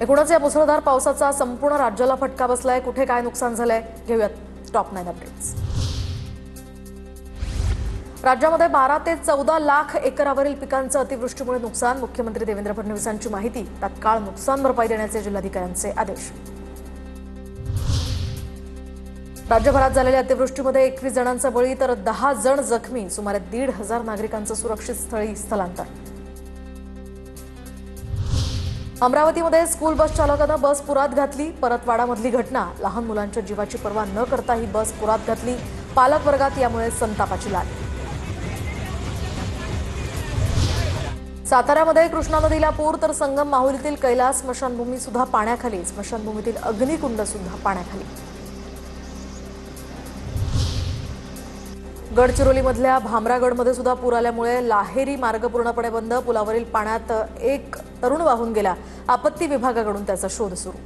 एकूणच या मुसळधार पावसाचा संपूर्ण राज्याला फटका बसलाय। कुठे काय नुकसान झालंय घेऊयात टॉप 9 अपडेट्स। राज्यामध्ये 12 ते 14 लाख एकरावरील पिकांचं अतिवृष्टीमुळे नुकसान। मुख्यमंत्री देवेंद्र फडणवीसांची माहिती। तात्काळ नुकसान भरपाई देण्याचे जिल्हाधिकाऱ्यांचे आदेश। राज्यभरात झालेल्या अतिवृष्टीमध्ये 21 जणांचा बळी तर 10 जण जखमी। सुमारे 1,500 नागरिकांचं सुरक्षित स्थळी स्थलांतर। अमरावतीमध्ये स्कूल बस चालकानं बस पुरात घातली। परतवाडामधली घटना। लहान मुलांच्या जीवाची पर्वा न करता ही बस पुरात घातली। पालक वर्गात यामुळे संतापाची लाट। साताऱ्यामध्ये कृष्णा नदीला पूर तर संगम माहुलीतील कैलास स्मशानभूमी सुद्धा पाण्याखाली। स्मशानभूमीतील अग्निकुंड सुद्धा पाण्याखाली। गडचिरोलीमधल्या भामरागडमध्ये सुद्धा पूर आल्यामुळे लाहेरी मार्ग पूर्णपणे बंद। पुलावरील पाण्यात एक तरुण वाहून गेला। आपत्ती विभागाकडून त्याचा शोध सुरू।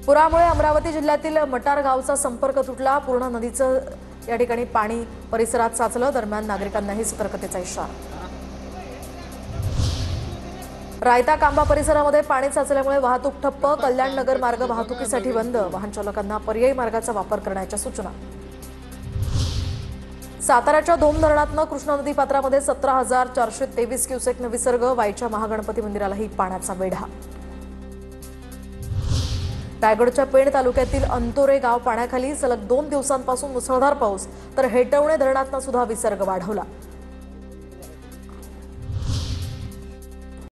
पुरामुळे अमरावती जिल्ह्यातील मटार गावचा संपर्क तुटला। पूर्ण नदीचं या ठिकाणी पाणी परिसरात साचलं। दरम्यान नागरिकांनाही सतर्कतेचा इशारा। रायता कांबा परिसरामध्ये पाणी साचल्यामुळे वाहतूक ठप्प। कल्याण नगर मार्ग वाहतुकीसाठी बंद। वाहन चालकांना पर्यायी मार्गाचा वापर करण्याच्या सूचना। साताऱ्याच्या धोम धरणातनं कृष्णा नदी पात्रामध्ये 17,423 क्युसेकनं विसर्ग। वाईच्या महागणपती मंदिरालाही पाण्याचा वेढा। रायगडच्या पेण तालुक्यातील अंतोरे गाव पाण्याखाली। सलग 2 दिवसांपासून मुसळधार पाऊस तर हेटवणे धरणातनं सुद्धा विसर्ग वाढवला।